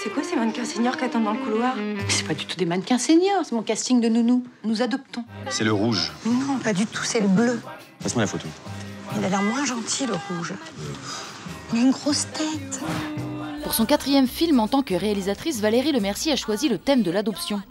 C'est quoi ces mannequins seniors qui attendent dans le couloir? C'est pas du tout des mannequins seniors, c'est mon casting de nounou. Nous adoptons. C'est le rouge. Non, pas du tout, c'est le bleu. Passe-moi la photo. Il a l'air moins gentil, le rouge. Il a une grosse tête. Pour son 4e film en tant que réalisatrice, Valérie Lemercier a choisi le thème de l'adoption.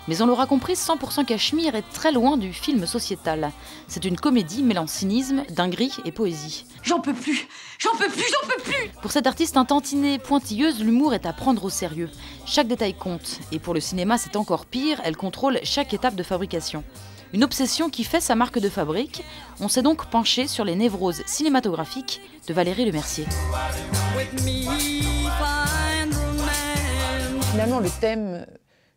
Mais on l'aura compris, 100% Cachemire est très loin du film sociétal. C'est une comédie mêlant cynisme, dinguerie et poésie. J'en peux plus. J'en peux plus, j'en peux plus. Pour cette artiste un tantinet pointilleuse, l'humour est à prendre au sérieux. Chaque détail compte. Et pour le cinéma, c'est encore pire, elle contrôle chaque étape de fabrication. Une obsession qui fait sa marque de fabrique. On s'est donc penché sur les névroses cinématographiques de Valérie Lemercier. Finalement, le thème,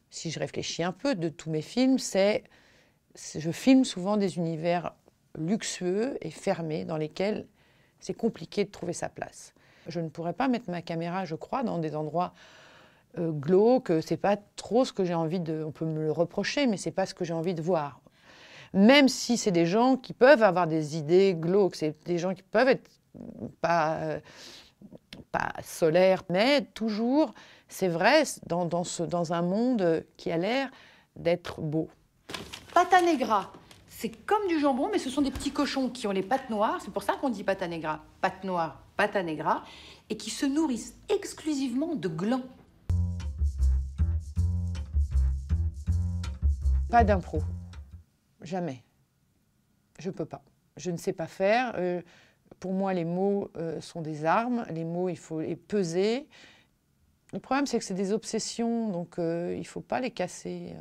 si je réfléchis un peu, de tous mes films, je filme souvent des univers luxueux et fermés dans lesquels c'est compliqué de trouver sa place. Je ne pourrais pas mettre ma caméra, je crois, dans des endroits glauques. C'est pas trop ce que j'ai envie de... On peut me le reprocher, mais c'est pas ce que j'ai envie de voir. Même si c'est des gens qui peuvent avoir des idées glauques, c'est des gens qui peuvent être pas solaires, mais toujours, c'est vrai, dans un monde qui a l'air d'être beau. Pata negra, c'est comme du jambon, mais ce sont des petits cochons qui ont les pattes noires. C'est pour ça qu'on dit pata negra, pattes noires, pata negra, et qui se nourrissent exclusivement de glands. Pas d'impro. Jamais. Je peux pas. Je ne sais pas faire. Pour moi, les mots sont des armes. Les mots, il faut les peser. Le problème, c'est que c'est des obsessions, donc il ne faut pas les casser.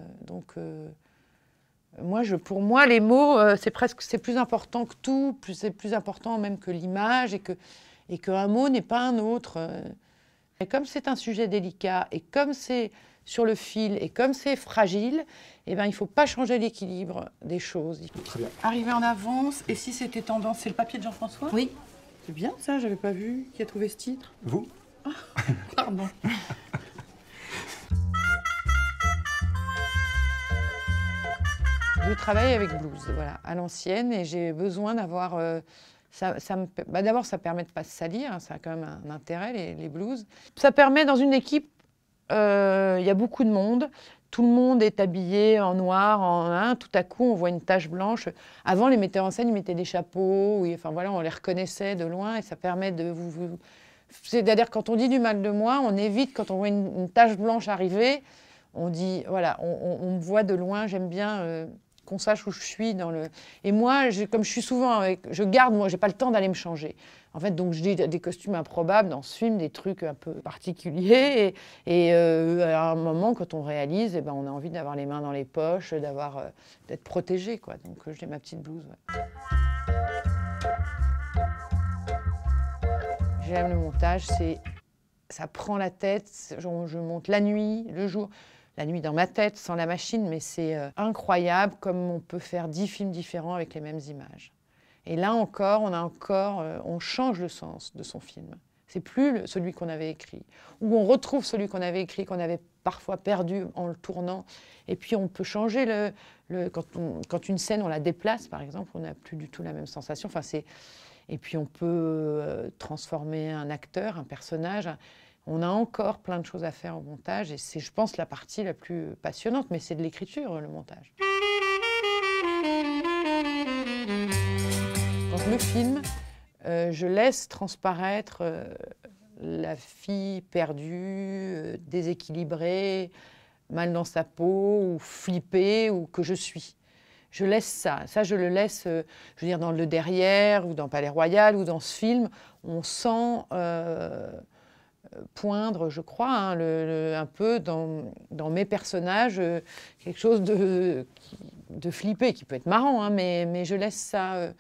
Pour moi, les mots, c'est plus important que tout. C'est plus important même que l'image et qu'un mot n'est pas un autre. Et comme c'est un sujet délicat et comme c'est sur le fil et comme c'est fragile, eh ben, il ne faut pas changer l'équilibre des choses. Très bien. Arriver en avance, et si c'était tendance, c'est le papier de Jean-François? Oui. C'est bien ça, j'avais pas vu. Qui a trouvé ce titre? Vous? Ah, pardon. Je travaille avec blues, voilà, à l'ancienne, et j'ai besoin d'avoir... d'abord, ça permet de ne pas se salir, hein, ça a quand même un intérêt, les blues. Ça permet, dans une équipe, il y a beaucoup de monde, tout le monde est habillé en noir, tout à coup, on voit une tache blanche. Avant, les metteurs en scène, ils mettaient des chapeaux, enfin voilà, on les reconnaissait de loin, et ça permet de vous... C'est-à-dire, quand on dit du mal de moi, on évite, quand on voit une tache blanche arriver, on dit, voilà, on me voit de loin, j'aime bien... qu'on sache où je suis dans le... Et moi, comme je suis souvent avec... Je garde, moi, j'ai pas le temps d'aller me changer. En fait, donc, je dis des costumes improbables dans ce film, des trucs un peu particuliers. Et à un moment, quand on réalise, eh ben, on a envie d'avoir les mains dans les poches, d'être protégé, quoi. Donc, j'ai ma petite blouse, ouais. J'aime le montage, ça prend la tête. Je monte la nuit, le jour... La nuit dans ma tête, sans la machine, mais c'est incroyable comme on peut faire 10 films différents avec les mêmes images. Et là encore, on change le sens de son film. C'est plus celui qu'on avait écrit. Ou on retrouve celui qu'on avait écrit, qu'on avait parfois perdu en le tournant. Et puis on peut changer quand une scène, on la déplace, par exemple, on n'a plus du tout la même sensation. Et puis on peut transformer un acteur, un personnage. On a encore plein de choses à faire au montage et c'est, je pense, la partie la plus passionnante, mais c'est de l'écriture, le montage. Quand je me filme, je laisse transparaître la fille perdue, déséquilibrée, mal dans sa peau, ou flippée, ou que je suis. Je laisse ça. Ça, je le laisse, je veux dire, dans Le Derrière, ou dans Palais Royal, ou dans ce film, on sent... poindre, je crois, hein, un peu dans mes personnages, quelque chose de flippé, qui peut être marrant, hein, mais je laisse ça,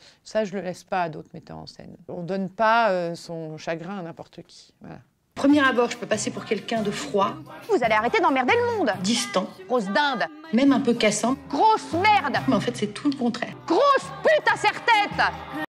je le laisse pas à d'autres metteurs en scène. On ne donne pas son chagrin à n'importe qui. Voilà. Premier abord, je peux passer pour quelqu'un de froid. Vous allez arrêter d'emmerder le monde. Distant. Grosse dinde. Même un peu cassant. Grosse merde. Mais en fait, c'est tout le contraire. Grosse pute à serre-tête.